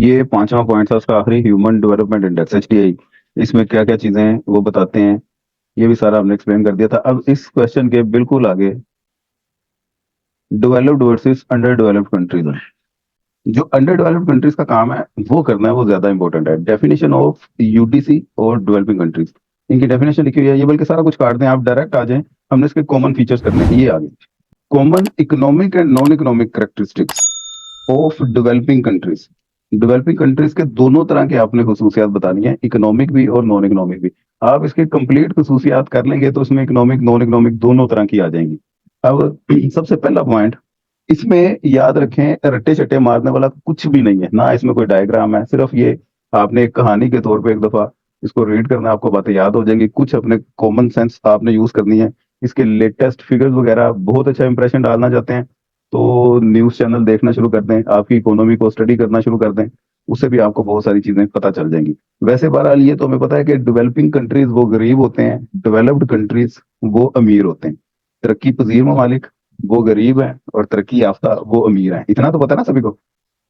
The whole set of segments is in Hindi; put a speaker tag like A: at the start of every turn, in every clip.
A: ये पांचवा पॉइंट था उसका आखिरी, ह्यूमन डेवलपमेंट इंडेक्स HDI। इसमें क्या क्या चीजें हैं वो बताते हैं, ये भी सारा हमने एक्सप्लेन कर दिया था। अब इस क्वेश्चन के बिल्कुल आगे developed versus under developed countries है। जो अंडर डेवलप्ड कंट्रीज का काम है वो करना है, वो ज्यादा इंपॉर्टेंट है। डेफिनेशन ऑफ UTC और डेवलपिंग कंट्रीज, इनकी डेफिनेशन लिखी हुई है। ये बल्कि सारा कुछ काट दें, आप डायरेक्ट आ जाएं, हमने इसके कॉमन फीचर्स करने हैं। ये आगे common economic and non economic characteristics of developing countries. Developing countries के दोनों तरह के आपने खसूसियात बतानी है, इकोनॉमिक भी और नॉन इकोनॉमिक भी। आप इसके कंप्लीट खसूसियात कर लेंगे तो उसमें इकोनॉमिक नॉन इकोनॉमिक दोनों तरह की आ जाएंगी। अब सबसे पहला पॉइंट, इसमें याद रखें रट्टे चट्टे मारने वाला कुछ भी नहीं है ना, इसमें कोई डायग्राम है। सिर्फ ये आपने एक कहानी के तौर पे एक दफा इसको रीड करना, आपको बातें याद हो जाएंगी। कुछ अपने कॉमन सेंस आपने यूज करनी है। इसके लेटेस्ट फिगर्स वगैरह बहुत अच्छा इंप्रेशन डालना चाहते हैं तो न्यूज चैनल देखना शुरू कर दें, आपकी इकोनॉमी को स्टडी करना शुरू कर दें, उससे भी आपको बहुत सारी चीजें पता चल जाएंगी। वैसे बहरहाल ये तो हमें पता है कि डेवलपिंग कंट्रीज वो गरीब होते हैं, डेवलप्ड कंट्रीज वो अमीर होते हैं। तरक्की पजीर ममालिक वो गरीब हैं और तरक्की याफ्ता वो अमीर हैं, इतना तो पता है ना सभी को।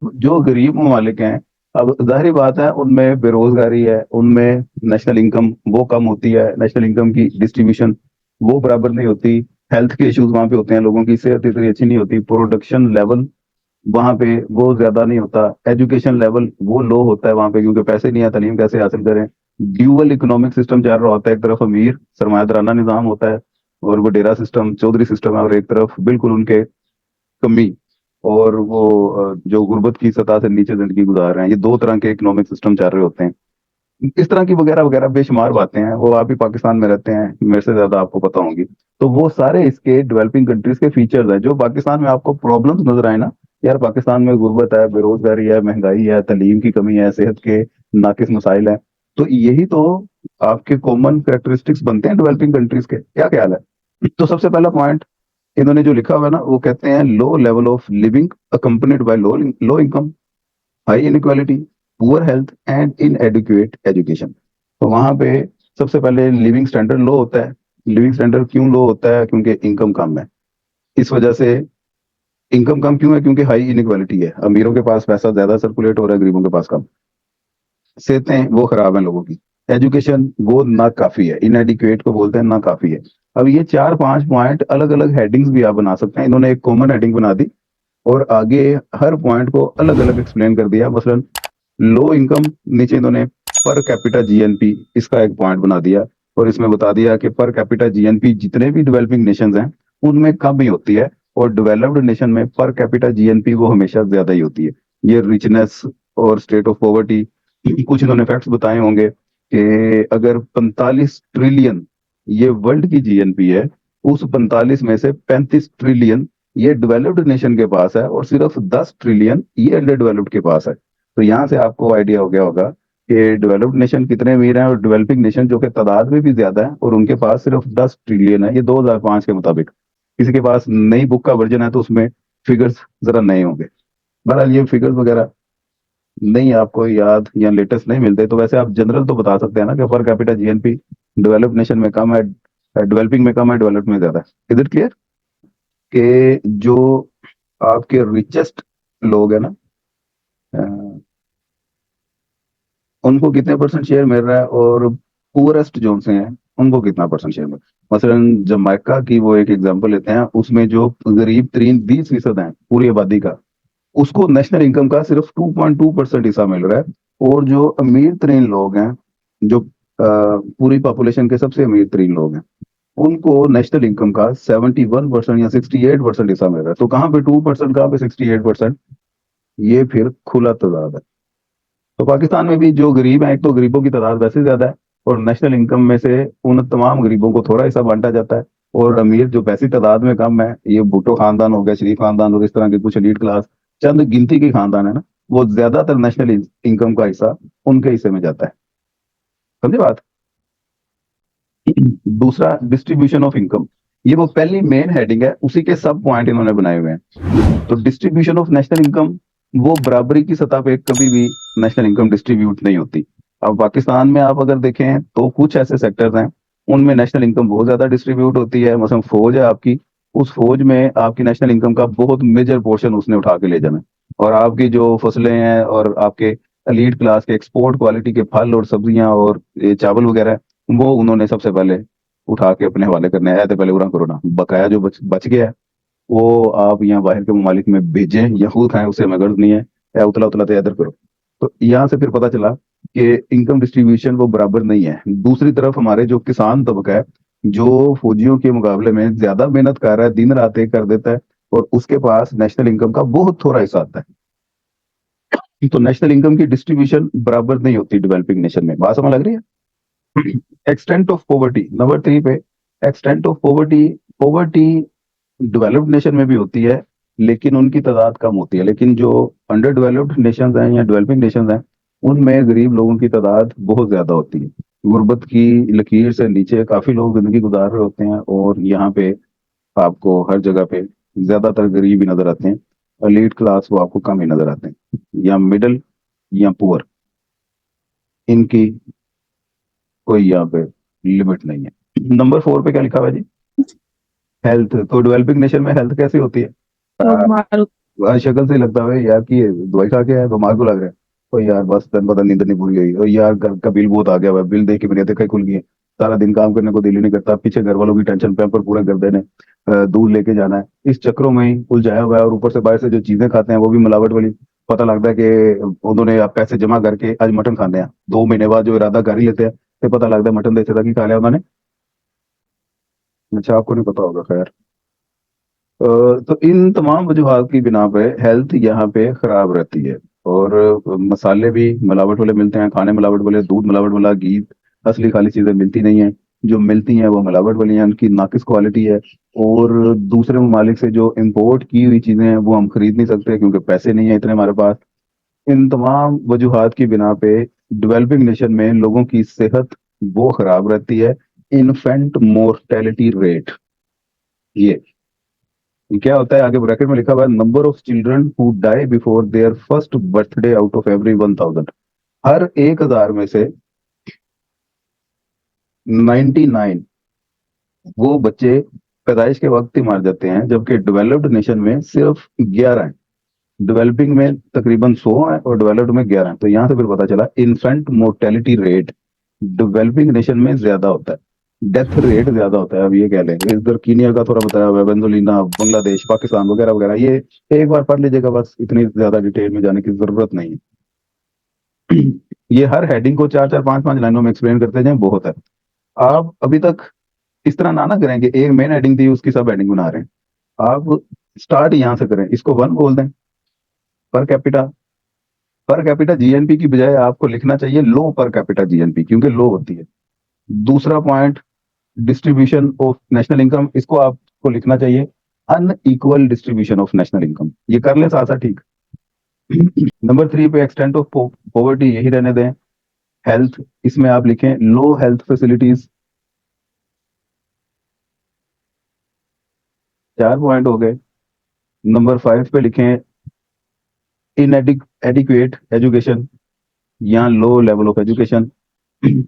A: जो गरीब ममालिक हैं, अब जाहिर बात है उनमें बेरोजगारी है, उनमें नेशनल इनकम वो कम होती है, नेशनल इनकम की डिस्ट्रीब्यूशन वो बराबर नहीं होती, हेल्थ के इश्यूज वहां पे होते हैं, लोगों की सेहत इतनी अच्छी नहीं होती, प्रोडक्शन लेवल वहां पे वो ज्यादा नहीं होता, एजुकेशन लेवल वो लो होता है वहां पे, क्योंकि पैसे नहीं है, तालीम कैसे हासिल करें। ड्यूअल इकोनॉमिक सिस्टम चल रहा होता है, एक तरफ अमीर सरमायादाराना निजाम होता है और वो डेरा सिस्टम चौधरी सिस्टम है, और एक तरफ बिल्कुल उनके कमी और वो जो गुर्बत की सतह से नीचे जिंदगी गुजार रहे हैं। ये दो तरह के इकोनॉमिक सिस्टम चल रहे होते हैं। इस तरह की वगैरह वगैरह बेशुमार बातें हैं, वो आप ही पाकिस्तान में रहते हैं, मेरे से ज्यादा आपको पता होंगी। तो वो सारे इसके डेवलपिंग कंट्रीज के फीचर्स हैं। जो पाकिस्तान में आपको प्रॉब्लम्स नजर आए ना, यार पाकिस्तान में गुर्बत है, बेरोजगारी है, महंगाई है, तालीम की कमी है, सेहत के नाकिस मसाइल हैं, तो यही तो आपके कॉमन करेक्टरिस्टिक्स बनते हैं डेवलपिंग कंट्रीज के। क्या ख्याल है? तो सबसे पहला पॉइंट इन्होंने जो लिखा हुआ है ना, वो कहते हैं लो level of living accompanied by low low income, high inequality, poor health and inadequate education. तो वहां पे सबसे पहले लिविंग स्टैंडर्ड लो होता है। लिविंग स्टैंडर्ड क्यों लो होता है? क्योंकि इनकम कम है। इस वजह से इनकम कम क्यों है? क्योंकि हाई इनइक्वालिटी है, अमीरों के पास पैसा ज्यादा सर्कुलेट हो रहा है, गरीबों के पास कम। सेहतें वो खराब है लोगों की, एजुकेशन वो ना काफी है, इनएडिक्वेट को बोलते हैं, ना काफी है। अब ये 4-5 पॉइंट अलग अलग हेडिंग्स भी आप बना सकते हैं, इन्होंने एक कॉमन हेडिंग बना दी और आगे हर पॉइंट को अलग अलग एक्सप्लेन कर दिया। मसलन लो इनकम, नीचे इन्होंने पर कैपिटा GNP इसका एक पॉइंट बना दिया और इसमें बता दिया कि पर कैपिटा GNP जितने भी डेवलपिंग नेशंस हैं उनमें कम ही होती है, और डेवलप्ड नेशन में पर कैपिटा GNP वो हमेशा ज्यादा ही होती है। ये रिचनेस और स्टेट ऑफ पॉवर्टी, कुछ इन्होंने फैक्ट्स बताए होंगे कि अगर 45 ट्रिलियन ये वर्ल्ड की GNP है, उस 45 में से 35 ट्रिलियन ये डेवलप्ड नेशन के पास है और सिर्फ 10 ट्रिलियन ये अंडर डेवलप्ड के पास है। तो यहाँ से आपको आइडिया हो गया होगा कि डेवलप्ड नेशन कितने अमीर हैं और डेवलपिंग नेशन जो कि तादाद में भी ज्यादा है और उनके पास सिर्फ 10 ट्रिलियन है। ये 2005 के मुताबिक, किसी के पास नई बुक का वर्जन है तो उसमें फिगर्स जरा नए होंगे। बहरहाल ये फिगर्स वगैरह नहीं आपको याद या लेटेस्ट नहीं मिलते, तो वैसे आप जनरल तो बता सकते हैं ना कि per capita GNP developed nation में कम है, डेवलपिंग में कम है, डेवलप्ड में ज्यादा है। इज इट क्लियर कि जो आपके रिचेस्ट लोग हैं ना, अ, उनको कितने परसेंट शेयर मिल रहा है और पुअरेस्ट जो से हैं उनको कितना परसेंट शेयर मिल रहा है? मसलन जमैका की वो एक एग्जांपल लेते हैं, उसमें जो गरीब तरीन 20% है पूरी आबादी का, उसको नेशनल इनकम का सिर्फ 2.2% हिस्सा मिल रहा है। और जो अमीर तरीन लोग हैं, जो पूरी पॉपुलेशन के सबसे अमीर तरीन लोग हैं, उनको नेशनल इनकम का 71% या 68% हिस्सा मिल रहा है। तो कहाँ पे 2%, कहाँ पे 68%? ये फिर खुला तजाद है। तो पाकिस्तान में भी जो गरीब हैं, एक तो गरीबों की तादाद वैसे ज्यादा है और नेशनल इनकम में से उन तमाम गरीबों को थोड़ा हिस्सा बांटा जाता है, और अमीर जो पैसी तादाद में कम है, ये भुट्टो खानदान हो गया, शरीफ खानदान और इस तरह के कुछ एलीट क्लास, चंद गिनती के खानदान है ना, वो ज्यादातर नेशनल इनकम का हिस्सा उनके हिस्से में जाता है। समझे बात? दूसरा, डिस्ट्रीब्यूशन ऑफ इनकम, ये वो पहली मेन हेडिंग है, उसी के सब पॉइंट इन्होंने बनाए हुए हैं। तो डिस्ट्रीब्यूशन ऑफ नेशनल इनकम, वो बराबरी की सतह पे कभी भी नेशनल इनकम डिस्ट्रीब्यूट नहीं होती। अब पाकिस्तान में आप अगर देखें तो कुछ ऐसे सेक्टर्स हैं उनमें नेशनल इनकम बहुत ज्यादा डिस्ट्रीब्यूट होती है। मतलब फौज है आपकी, उस फौज में आपकी नेशनल इनकम का बहुत मेजर पोर्शन उसने उठा के ले जाना है। और आपकी जो फसलें हैं और आपके एलीट क्लास के एक्सपोर्ट क्वालिटी के फल और सब्जियां और ये चावल वगैरह है, वो उन्होंने सबसे पहले उठा के अपने हवाले करने आया थे, पहले उरा करो ना, बकाया जो बच गया है वो आप यहाँ बाहर के ममालिक में भेजें या खुद खाएं, उससे हमें गर्ज नहीं है, या उतला उतला तो इधर करो। तो यहाँ से फिर पता चला कि इनकम डिस्ट्रीब्यूशन वो बराबर नहीं है। दूसरी तरफ हमारे जो किसान तबका है, जो फौजियों के मुकाबले में ज्यादा मेहनत कर रहा है, दिन रात एक कर देता है, और उसके पास नेशनल इनकम का बहुत थोड़ा हिस्सा आता है। तो नेशनल इनकम की डिस्ट्रीब्यूशन बराबर नहीं होती डेवलपिंग नेशन में। बात समझ लग रही है? एक्सटेंट ऑफ पॉवर्टी नंबर 3 पे। Extent of poverty, poverty developed nation में भी होती है लेकिन उनकी तादाद कम होती है, लेकिन जो अंडर डेवलप्ड नेशन हैं या डेवलपिंग नेशन हैं, उनमें गरीब लोगों की तादाद बहुत ज्यादा होती है। गुर्बत की लकीर से नीचे काफी लोग जिंदगी गुजार रहे होते हैं, और यहाँ पे आपको हर जगह पे ज्यादातर गरीब ही नजर आते हैं। एलीट क्लास वो आपको कम ही नजर आते हैं, या मिडिल या पुअर, इनकी कोई यहाँ पे लिमिट नहीं है। नंबर 4 पे क्या लिखा हुआ है जी? हेल्थ। तो डेवलपिंग नेशन में हेल्थ कैसी होती है? शक्ल से ही लगता है यार कि ये दवाई खा के है, बीमार को लग रहा है, तो यार बस तन पता नींद नहीं पूरी हुई, और यार घर का बिल बहुत आ गया हुआ है, बिल देख के मेरी आंखें खुल गई हैं। सारा दिन काम करने को दिल ही नहीं करता, पीछे घर वालों की टेंशन पैम्पर पूरा कर देने, दूध लेके जाना है, इस चक्रों में ही उलझाया हुआ है। और ऊपर से बाहर से जो चीजें खाते हैं वो भी मिलावट वाली। पता लगता है कि उन्होंने आप पैसे जमा करके आज मटन खाने हैं, 2 महीने बाद जो इरादा कर ही लेते हैं, तो पता लगता है मटन देते था कि खा लिया उन्होंने। अच्छा, आपको नहीं पता होगा, खैर। तो इन तमाम वजूहात की बिना पे हेल्थ यहाँ पे खराब रहती है। और मसाले भी मिलावट वाले मिलते हैं, खाने मिलावट वाले, दूध मिलावट वाला, घी, असली खाली चीजें मिलती नहीं है। जो मिलती हैं वो मिलावट वाली हैं, उनकी नाकिस क्वालिटी है। और दूसरे ममालिक से जो इम्पोर्ट की हुई चीजें हैं वो हम खरीद नहीं सकते क्योंकि पैसे नहीं है इतने हमारे पास। इन तमाम वजूहात की बिना पे डेवलपिंग नेशन में लोगों की सेहत वो खराब रहती है। इन्फेंट मोर्टेलिटी रेट, ये क्या होता है? आगे ब्रैकेट में लिखा हुआ है, number of children who die before their first birthday out of every 1000। हर 1000 में से 99 वो बच्चे पैदाइश के वक्त ही मार जाते हैं, जबकि डेवलप्ड नेशन में सिर्फ 11 हैं। डेवलपिंग में तकरीबन 100 है और डेवलप्ड में 11 है। तो यहाँ से फिर पता चला infant mortality rate developing nation में ज्यादा होता है, डेथ रेट ज्यादा होता है। अब ये कह लें इधर कीनिया का थोड़ा बताया हुआ है, वेनेजुएला, बांग्लादेश, पाकिस्तान वगैरह वगैरह, ये एक बार पढ़ लीजिएगा, बस इतनी ज्यादा डिटेल में जाने की जरूरत नहीं है। ये हर हेडिंग को 4 4 5 5 लाइनों में एक्सप्लेन करते जाएं, बहुत है। आप अभी तक इस तरह ना करें कि एक मेन हेडिंग थी उसकी सब हेडिंग बना रहे हैं। आप स्टार्ट यहाँ से करें, इसको 1 बोल दें, per capita. Per capita GNP की बजाय आपको लिखना चाहिए लो पर कैपिटा जीएनपी, क्योंकि लो होती है। दूसरा point, distribution of national income, इसको आपको लिखना चाहिए unequal distribution of national income. ये कर ले साथ साथ, ठीक। नंबर 3 पे एक्सटेंट ऑफ पॉवर्टी, यही रहने दें। हेल्थ, इसमें आप लिखें लो हेल्थ फैसिलिटीज। 4 पॉइंट हो गए। नंबर 5 पे लिखें इनएडिक्वेट एजुकेशन या लो लेवल ऑफ एजुकेशन।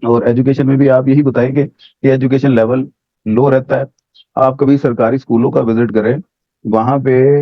A: और एजुकेशन में भी आप यही बताएंगे कि एजुकेशन लेवल लो रहता है। आप कभी सरकारी स्कूलों का विजिट करें, वहां पे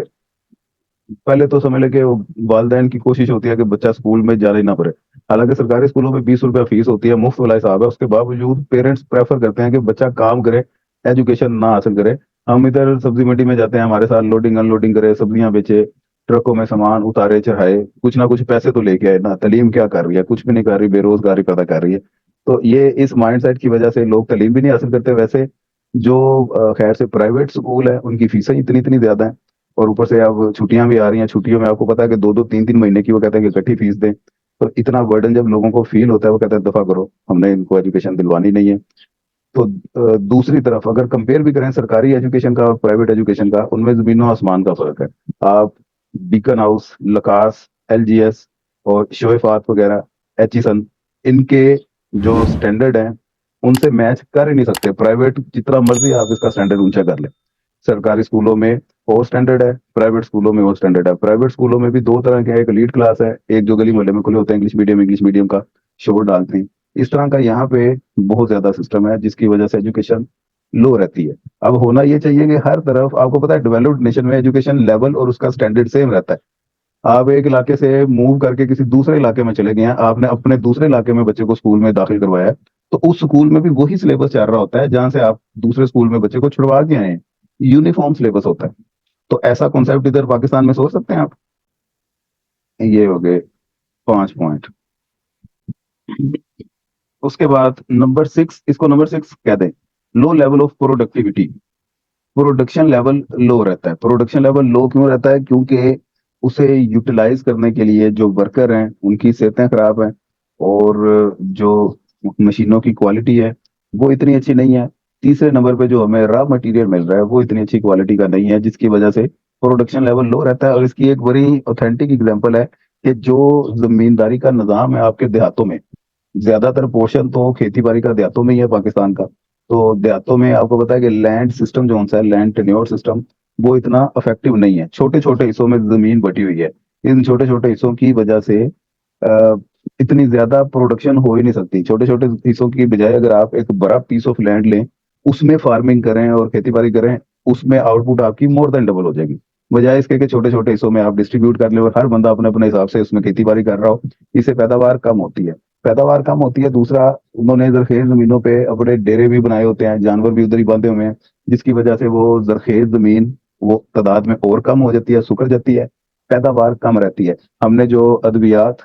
A: पहले तो समझ लें कि वालदेन की कोशिश होती है कि बच्चा स्कूल में जाना ही ना पड़े। हालांकि सरकारी स्कूलों में 20 रुपया फीस होती है, मुफ्त वाला हिसाब है, उसके बावजूद पेरेंट्स प्रेफर करते हैं कि बच्चा काम करे, एजुकेशन ना हासिल करे। हम इधर सब्जी मंडी में जाते हैं, हमारे साथ लोडिंग अनलोडिंग करे, सब्जियां बेचे, ट्रकों में सामान उतारे चढ़ाए, कुछ ना कुछ पैसे तो लेके आए ना। तालीम क्या कर रही है? कुछ भी नहीं कर रही, बेरोजगारी पैदा कर रही है। तो ये इस माइंडसेट की वजह से लोग तालीम भी नहीं हासिल करते। वैसे जो खैर से प्राइवेट स्कूल है उनकी फीसें इतनी इतनी ज्यादा है, और ऊपर से अब छुट्टियां भी आ रही हैं। छुट्टियों में आपको पता है कि 2 2 3 3 महीने की वो कहते हैं कि इकट्ठी फीस दें। तो इतना बर्डन जब लोगों को फील होता है, वो कहते हैं दफा करो, हमने इनको एजुकेशन दिलवानी नहीं है। तो दूसरी तरफ अगर कंपेयर भी करें सरकारी एजुकेशन का और प्राइवेट एजुकेशन का, उनमें जमीनों आसमान का फर्क है। आप बीकन हाउस, लकास, एलजीएस और शोएफात वगैरह, एचिसन, इनके जो स्टैंडर्ड हैं उनसे मैच कर ही नहीं सकते। प्राइवेट जितना मर्जी आप इसका स्टैंडर्ड ऊंचा कर लें, सरकारी स्कूलों में और स्टैंडर्ड है, प्राइवेट स्कूलों में और स्टैंडर्ड है। प्राइवेट स्कूलों में भी दो तरह के हैं, एक लीड क्लास है, एक जो गली मोहल्ले में खुले होते हैं, इंग्लिश मीडियम का शोर डालते हैं। इस तरह का यहाँ पे बहुत ज्यादा सिस्टम है, जिसकी वजह से एजुकेशन लो रहती है। अब होना ये चाहिए कि हर तरफ, आपको पता है डेवलप्ड नेशन में एजुकेशन लेवल और उसका स्टैंडर्ड सेम रहता है। आप एक इलाके से मूव करके किसी दूसरे इलाके में चले गए हैं, आपने अपने दूसरे इलाके में बच्चे को स्कूल में दाखिल करवाया है, तो उस स्कूल में भी वही सिलेबस चल रहा होता है जहां से आप दूसरे स्कूल में बच्चे को छुड़वा के आए हैं। यूनिफॉर्म सिलेबस होता है। तो ऐसा कॉन्सेप्ट इधर पाकिस्तान में सोच सकते हैं आप। ये हो गए 5 पॉइंट। उसके बाद नंबर 6, इसको नंबर 6 कह दें, low level of productivity. Production level low रहता है। प्रोडक्शन लेवल लो क्यों रहता है? क्योंकि उसे यूटिलाइज करने के लिए जो वर्कर हैं उनकी सेहतें खराब हैं, और जो मशीनों की क्वालिटी है वो इतनी अच्छी नहीं है। तीसरे नंबर पे जो हमें रॉ मटेरियल मिल रहा है वो इतनी अच्छी क्वालिटी का नहीं है, जिसकी वजह से प्रोडक्शन लेवल लो रहता है। और इसकी एक बड़ी ऑथेंटिक एग्जांपल है कि जो जमींदारी का निज़ाम है आपके देहातों में, ज्यादातर पोर्शन तो खेती बाड़ी का देहातों में ही है पाकिस्तान का। तो देहातों में आपको पता है कि लैंड सिस्टम जो होता है, लैंड टेन्योर सिस्टम, वो इतना इफेक्टिव नहीं है। छोटे छोटे हिस्सों में जमीन बटी हुई है। इन छोटे छोटे हिस्सों की वजह से इतनी ज्यादा प्रोडक्शन हो ही नहीं सकती। छोटे छोटे हिस्सों की बजाय अगर आप एक बड़ा पीस ऑफ लैंड लें, उसमें फार्मिंग करें और खेती बाड़ी करें, उसमें आउटपुट आपकी मोर देन डबल हो जाएगी। बजाय इसके कि छोटे छोटे हिस्सों में आप डिस्ट्रीब्यूट कर ले और हर बंदा अपने अपने हिसाब से उसमें खेती बाड़ी कर रहा हो, इससे पैदावार कम होती है। पैदावार कम होती है। दूसरा, उन्होंने जरखेज जमीनों पे अपने डेरे भी बनाए होते हैं, जानवर भी उधर ही बांधे हुए हैं, जिसकी वजह से वो जरखेज जमीन वो तादाद में और कम हो जाती है, सुखड़ जाती है, पैदावार कम रहती है। हमने जो अद्वियात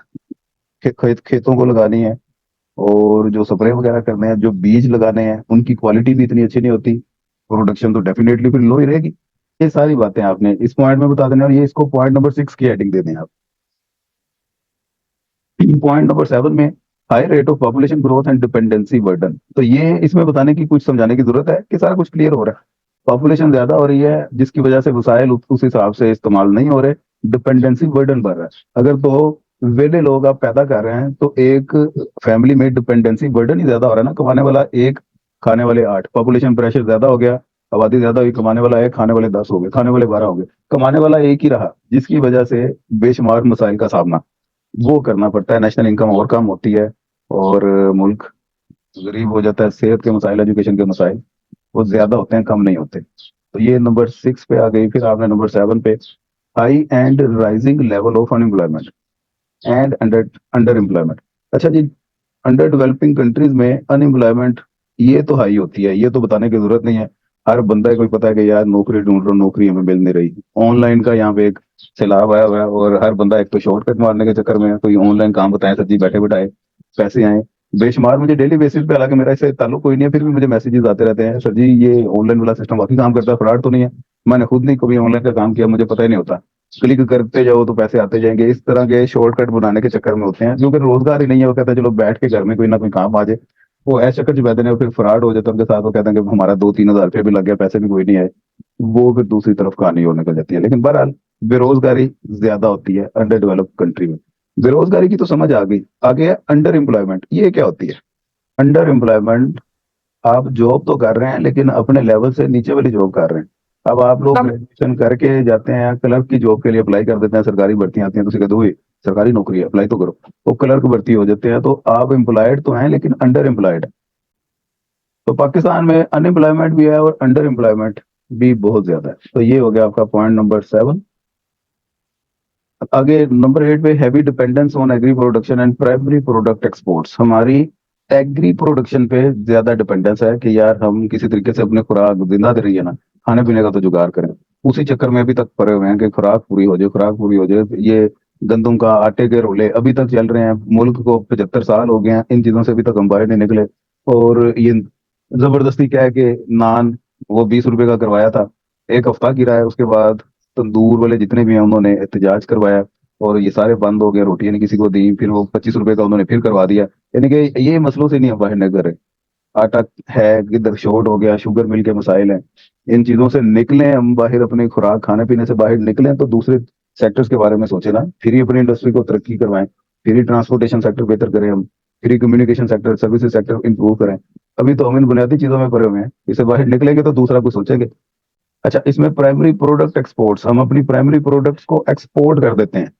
A: खेतों को लगानी है, और जो स्प्रे वगैरह करने हैं, जो बीज लगाने हैं, उनकी क्वालिटी भी इतनी अच्छी नहीं होती, प्रोडक्शन तो डेफिनेटली फिर लो ही रहेगी। ये सारी बातें आपने इस पॉइंट में बता देना, और ये इसको पॉइंट नंबर 6 की हेडिंग दे दें आप। पॉइंट नंबर 7 में high rate of population growth and dependency burden. तो ये इसमें बताने की कुछ समझाने की जरूरत है कि सारा कुछ क्लियर हो रहा है। पॉपुलेशन ज्यादा हो रही है, जिसकी वजह से वसाइल उस हिसाब से इस्तेमाल नहीं हो रहे, डिपेंडेंसी बर्डन बढ़ रहा है। अगर तो वेले लोग आप पैदा कर रहे हैं तो एक फैमिली में डिपेंडेंसी बर्डन ही ज्यादा हो रहा है ना। कमाने वाला एक, खाने वाले 8, पॉपुलेशन प्रेशर ज्यादा हो गया, आबादी ज्यादा हुई, कमाने वाला 1, खाने वाले 10 हो गए, खाने वाले 12 हो गए, कमाने वाला एक ही रहा, जिसकी वजह से बेशुमार मसाइल का सामना वो करना पड़ता है। नेशनल इनकम और कम होती है, और मुल्क गरीब हो जाता है। सेहत के मसाइल, एजुकेशन के मसाइल वो ज्यादा होते हैं, कम नहीं होते। तो ये नंबर 6 पे आ गई। फिर आपने नंबर 7 पे high and rising level of unemployment and under under employment. अच्छा जी, अंडर डेवलपिंग कंट्रीज में अनएम्प्लॉयमेंट ये तो हाई होती है, ये तो बताने की जरूरत नहीं है। हर बंदा को पता है कि यार नौकरी ढूंढ रहा हूँ, नौकरी हमें मिल नहीं रही। ऑनलाइन का यहाँ पे एक सैलाब आया हुआ है, और हर बंदा एक तो शॉर्टकट मारने के चक्कर में है, कोई ऑनलाइन काम बताए सर जी, बैठे बैठाए पैसे आए बेशुमार। मुझे डेली बेसिस पे, हालांकि मेरा इससे ताल्लुक कोई नहीं है, फिर भी मुझे मैसेजेस आते रहते हैं, सर जी ये ऑनलाइन वाला सिस्टम वाकई काम करता है, फ्रॉड तो नहीं है? मैंने खुद नहीं कभी ऑनलाइन का काम किया, मुझे पता ही नहीं होता। क्लिक करते जाओ तो पैसे आते जाएंगे। इस तरह के शॉर्टकट बनाने के चक्कर में होते हैं, क्योंकि रोजगार ही नहीं है। वो कहते हैं चलो बैठ के घर में कोई ना कोई काम आ जाए, वो ऐसे चक्कर में बैठे हैं, फिर फ्रॉड हो जाता है उनके साथ। वो कहते हैं कि हमारा 2-3 हज़ार रुपये भी लग गया, पैसे भी कोई नहीं आए। वो फिर दूसरी तरफ कहानी और निकल जाती है। लेकिन बहरहाल बेरोजगारी ज्यादा होती है अंडर डेवलप्ड कंट्री में। बेरोजगारी की तो समझ आ गई। आगे है अंडर एम्प्लॉयमेंट। ये क्या होती है अंडर एम्प्लॉयमेंट? आप जॉब तो कर रहे हैं, लेकिन अपने लेवल से नीचे वाली जॉब कर रहे हैं। अब आप लोग ग्रेजुएशन करके जाते हैं, क्लर्क की जॉब के लिए अप्लाई कर देते हैं, सरकारी भर्तियां आती हैं, तो उसे कहते हुए सरकारी नौकरी है, अप्लाई तो करो। वो क्लर्क भर्ती हो जाते हैं, तो आप एम्प्लॉयड तो हैं लेकिन अंडर एम्प्लॉयड। तो पाकिस्तान में अनएम्प्लॉयमेंट भी है और अंडर एम्प्लॉयमेंट भी बहुत ज्यादा है। तो ये हो गया आपका पॉइंट नंबर 7। आगे नंबर 8 पे heavy dependence on agri production and primary product exports. हमारी एग्री प्रोडक्शन पे ज्यादा डिपेंडेंस है कि यार हम किसी तरीके से अपने खुराक जिंदा दे रही है ना, खाने पीने का तो जुगाड़ करें। उसी चक्कर में अभी तक पड़े हुए हैं कि खुराक पूरी हो जाए, खुराक पूरी हो जाए। ये गंदम का आटे के रोले अभी तक चल रहे हैं। मुल्क को 75 साल हो गए हैं, इन चीजों से अभी तक हम बाहर नहीं निकले। और ये जबरदस्ती क्या है कि नान वो 20 रुपए का करवाया था, एक हफ्ता गिरा है, उसके बाद तंदूर वाले जितने भी हैं उन्होंने एहतजाज करवाया, और ये सारे बंद हो गए, रोटियां नहीं किसी को दी, फिर वो 25 रुपए का उन्होंने फिर करवा दिया। यानी कि ये मसलों से नहीं हम बाहर निकल रहे। आटा है किधर शॉर्ट हो गया, शुगर मिल के मसाइल हैं, इन चीजों से निकलें हम बाहर, अपने खुराक खाने पीने से बाहर निकलें, तो दूसरे सेक्टर्स के बारे में सोचे ना। फिर ही अपनी इंडस्ट्री को तरक्की करवाएं, फिर ही ट्रांसपोर्टेशन सेक्टर बेहतर करें हम, फिर ही communication sector, services sector improve करें। अभी तो हम इन बुनियादी चीजों में पड़े हुए हैं, इससे बाहर निकलेंगे तो दूसरा कुछ सोचेंगे। अच्छा, इसमें प्राइमरी प्रोडक्ट एक्सपोर्ट्स, हम अपनी प्राइमरी प्रोडक्ट्स को एक्सपोर्ट कर देते हैं।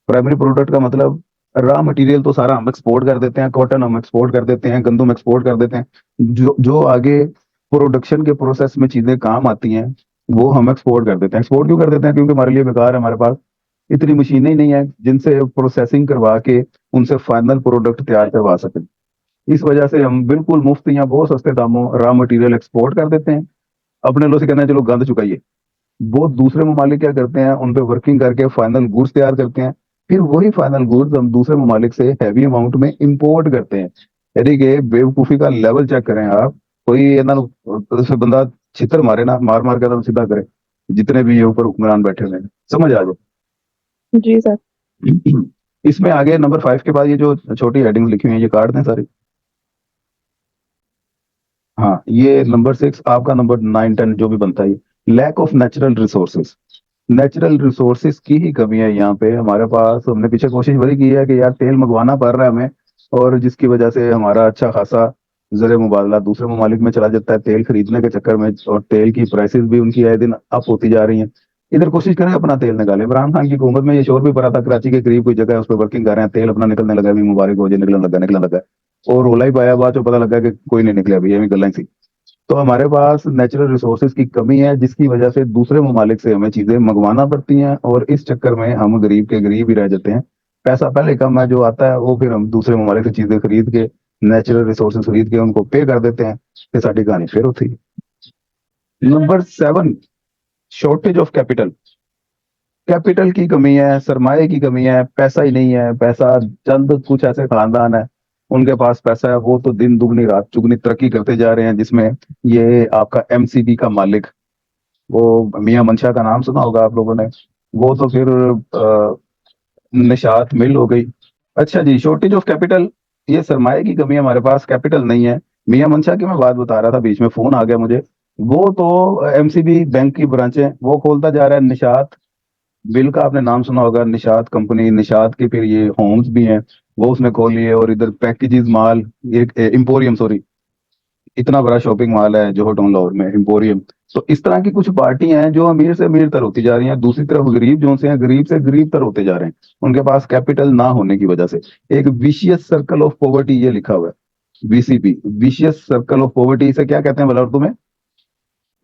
A: प्राइमरी प्रोडक्ट का मतलब रॉ मटेरियल तो सारा हम एक्सपोर्ट कर देते हैं, कॉटन हम एक्सपोर्ट कर देते हैं, गंदम एक्सपोर्ट कर देते हैं। जो जो आगे प्रोडक्शन के प्रोसेस में चीजें काम आती हैं वो हम एक्सपोर्ट कर देते हैं। एक्सपोर्ट क्यों कर देते हैं? क्योंकि हमारे लिए बेकार है हमारे पास, इतनी मशीनें ही नहीं है जिनसे प्रोसेसिंग करवा के उनसे फाइनल प्रोडक्ट तैयार करवा सकें। इस वजह से हम बिल्कुल मुफ्त या बहुत सस्ते दामों रॉ मटेरियल एक्सपोर्ट कर देते हैं। अपने लोग से कहना है चलो गंद चुकाइए, वो दूसरे ममालिक क्या करते हैं, उन पे वर्किंग करके फाइनल गुड्स तैयार करते हैं। फिर वही फाइनल गुड्स हम दूसरे ममालिक से हैवी अमाउंट में इंपोर्ट करते हैं। यानी कि बेवकूफ़ी का लेवल चेक करें आप। कोई से बंदा छितर मारे ना, मार मार के तो सीधा करे, जितने भी ये ऊपर हुक्मरान बैठे हुए हैं, समझ आ
B: जी सर।
A: जाए। इसमें आगे नंबर 5 के बाद ये जो छोटी हेडिंग लिखी हुई है ये काट दें सारी। हाँ, ये नंबर 6 आपका, नंबर 9 10 जो भी बनता है, lack of natural resources. Natural resources की ही कमी है यहाँ पे हमारे पास। हमने पीछे कोशिश बड़ी की है कि यार तेल मंगवाना पड़ रहा है हमें, और जिसकी वजह से हमारा अच्छा खासा ज़र मुबादला दूसरे ममालिक में चला जाता है तेल खरीदने के चक्कर में, और तेल की प्राइसेस भी उनकी आए दिन अप होती जा रही हैं। इधर कोशिश करें अपना तेल निकालें। इमरान खान की हुकूमत में ये शोर भी पड़ा था, कराची के करीब कोई जगह है उस पर वर्किंग कर रहे हैं, तेल अपना निकलने लगा, भी मुबारक हो जाए, निकलने लगा। और रोला ही पाया, बाद में पता लगा कि कोई नहीं निकला, अभी ये भी गल्ला सी। तो हमारे पास नेचुरल रिसोर्सेज की कमी है, जिसकी वजह से दूसरे ममालिक से हमें चीजें मंगवाना पड़ती हैं, और इस चक्कर में हम गरीब के गरीब ही रह जाते हैं। पैसा पहले कम है जो आता है, वो फिर हम दूसरे ममालिक से चीजें खरीद के, नेचुरल रिसोर्सेज खरीद के उनको पे कर देते हैं, फिर सारी कहानी फिर होती है। Number 7, shortage of capital. Capital की कमी है, सरमाए की कमी है, पैसा ही नहीं है। पैसा चंद कुछ ऐसे खानदान है उनके पास पैसा है, वो तो दिन दुगनी रात चुगनी तरक्की करते जा रहे हैं। जिसमें ये आपका एमसीबी का मालिक, वो मियां मंशा का नाम सुना होगा आप लोगों ने, वो तो फिर निशात मिल हो गई। अच्छा जी, शॉर्टेज ऑफ कैपिटल, ये सरमाए की कमी है, हमारे पास कैपिटल नहीं है। मियां मंशा की मैं बात बता रहा था, बीच में फोन आ गया मुझे। वो तो एमसीबी बैंक की ब्रांचें वो खोलता जा रहा है। निशात बिल का आपने नाम सुना होगा, निशात कंपनी, निशात के फिर ये होम्स भी हैं, वो उसने खोल लिए। और इधर पैकेजेस माल, एक एम्पोरियम, सॉरी, इतना बड़ा शॉपिंग मॉल है जोहो टाउन लाहौर में, एम्पोरियम। तो इस तरह की कुछ पार्टियां हैं जो अमीर से अमीर तर होती जा रही हैं, दूसरी तरफ गरीब जो से हैं गरीब से गरीब तर होते जा रहे हैं, उनके पास कैपिटल ना होने की वजह से। एक विशियस सर्कल ऑफ पॉवर्टी ये लिखा हुआ है, VCP, vicious circle of poverty. इसे क्या कहते हैं भला उर्दू में?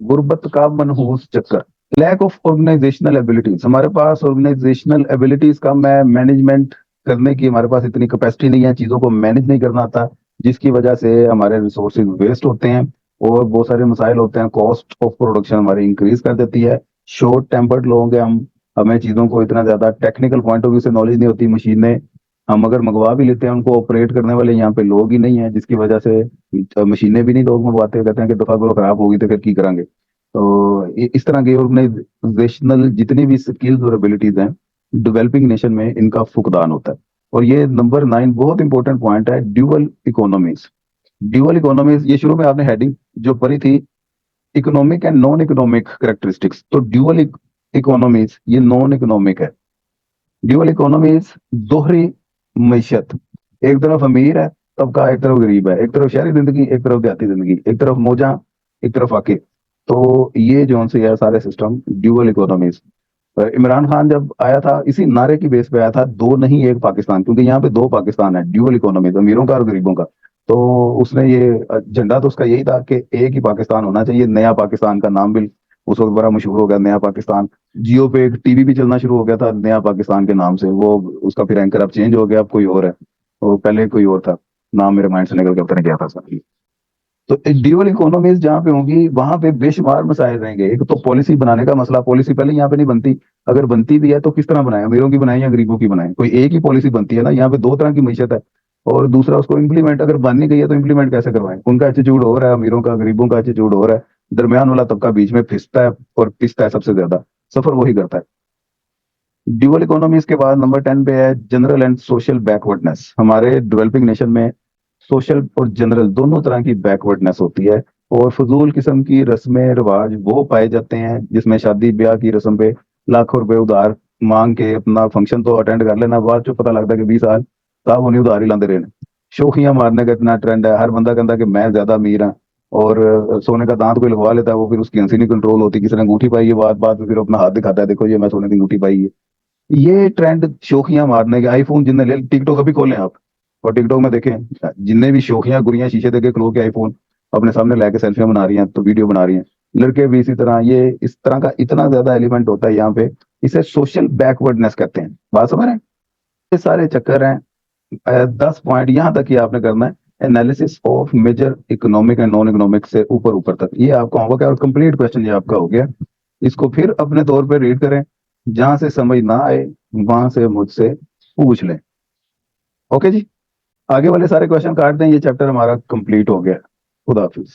A: गुर्बत का मनहूस चक्कर। लैक ऑफ ऑर्गेनाइजेशनल एबिलिटीज, हमारे पास ऑर्गेनाइजेशनल एबिलिटीज कम है, मैनेजमेंट करने की हमारे पास इतनी कैपेसिटी नहीं है, चीजों को मैनेज नहीं करना आता, जिसकी वजह से हमारे रिसोर्सेज वेस्ट होते हैं, और बहुत सारे मसाइल होते हैं। कॉस्ट ऑफ प्रोडक्शन हमारी इंक्रीज कर देती है। शॉर्ट टेम्पर्ड लोग हैं हम, हमें चीजों को इतना ज्यादा टेक्निकल पॉइंट ऑफ व्यू से नॉलेज नहीं होती। मशीनें हम अगर मंगवा भी लेते हैं, उनको ऑपरेट करने वाले यहाँ पे लोग ही नहीं है, जिसकी वजह से मशीनें भी नहीं लोग मंगवाते, कहते हैं कि दफा करो, खराब होगी तो फिर की करेंगे। तो इस तरह की ऑर्गेनाइजेशनल जितनी भी स्किल्स और एबिलिटीज हैं, डेवलपिंग नेशन में इनका फुकदान होता है। और ये नंबर 9 बहुत इंपॉर्टेंट पॉइंट है, ड्यूअल इकोनॉमीज। ड्यूअल इकोनॉमीज, ये शुरू में आपने हेडिंग जो पढ़ी थी, economic and non economic characteristics, तो ड्यूअल इकोनॉमीज ये नॉन इकोनॉमिक है। ड्यूअल इकोनॉमीज दोहरी मैशत, एक तरफ अमीर है तबका, एक तरफ गरीब है, एक तरफ शहरी जिंदगी, एक तरफ देहाती जिंदगी, एक तरफ मौजा, एक तरफ आके। तो ये जो से है सारे system dual economies. Imran Khan जब आया था इसी नारे की बेस पे आया था, दो नहीं एक पाकिस्तान, क्योंकि यहाँ पे दो पाकिस्तान है, ड्यूअल इकोनॉमीज, अमीरों का और गरीबों का। तो उसने ये झंडा तो उसका यही था कि एक ही पाकिस्तान होना चाहिए। नया पाकिस्तान का नाम भी उस वक्त बड़ा मशहूर हो गया, नया पाकिस्तान। जियो पे एक टीवी भी चलना शुरू हो गया था नया पाकिस्तान के नाम से, वो उसका फिर एंकर अब चेंज हो गया, अब कोई और है, वो पहले कोई और था, नाम मेरे माइंड से निकल के पता नहीं क्या था सर। तो ड्यूअल इकोनॉमीज जहाँ पे होंगी वहां पे बेशुमार मसाइल रहेंगे। एक तो पॉलिसी बनाने का मसला, पॉलिसी पहले यहाँ पे नहीं बनती, अगर बनती भी है तो किस तरह बनाए, अमीरों की बनाए या गरीबों की बनाए? कोई एक ही पॉलिसी बनती है ना, यहाँ पे दो तरह की मीशत है। और दूसरा, उसको इम्प्लीमेंट अगर बननी गई है तो इम्प्लीमेंट कैसे करवाएं? उनका एटीट्यूड हो रहा है, अमीरों का गरीबों का एटीट्यूड हो रहा है, दरमियान वाला तबका बीच में फिसता है और पिसता है सबसे ज्यादा, सफर वही करता है। ड्यूअल इकोनॉमीज के बाद नंबर 10 पे है जनरल एंड सोशल बैकवर्डनेस। हमारे डेवलपिंग नेशन में सोशल और जनरल दोनों तरह की बैकवर्डनेस होती है, और फजूल किस्म की रस्में रिवाज वो पाए जाते हैं जिसमें शादी ब्याह की रस्म पे लाखों रुपए उधार मांग के अपना फंक्शन तो अटेंड कर लेना, बाद जो पता लगता है कि 20 साल साहब उन्हें उधार ही लाते रहे। शोखियां मारने का इतना ट्रेंड है, हर बंदा कहता कि मैं ज्यादा अमीर हाँ, और सोने का दांत कोई लगवा लेता है, वो फिर उसकी हंसी नहीं कंट्रोल होती, किसी ने अंगूठी पाई है, बात बात में फिर अपना हाथ दिखाता है, देखो ये मैं सोने की अंगूठी पाई है। ये ट्रेंड शोखियां मारने के, आईफोन जिनने ले, टिकटॉक अभी खोलें आप और टिकटॉक में देखें, जिनने भी शोखियां गुड़ियां शीशे देके खलो के आईफोन अपने सामने लेके सेल्फियां बना रही हैं, तो वीडियो बना रही हैं। लड़के भी इसी तरह, ये इस तरह का इतना ज्यादा एलिमेंट होता है यहाँ पे। इसे सोशल बैकवर्डनेस कहते हैं। बात समझ रहे हैं? ये सारे चक्कर हैं। 10 पॉइंट यहाँ तक ही आपने करना है, analysis of major economic and non economic से ऊपर ऊपर तक। ये आपका होमवर्क है और कंप्लीट क्वेश्चन ये आपका हो गया। इसको फिर अपने तौर पे रीड करें, जहां से समझ ना आए वहां से मुझसे पूछ लें। ओके जी, आगे वाले सारे क्वेश्चन काट दें, ये चैप्टर हमारा कंप्लीट हो गया। खुदा हाफिज।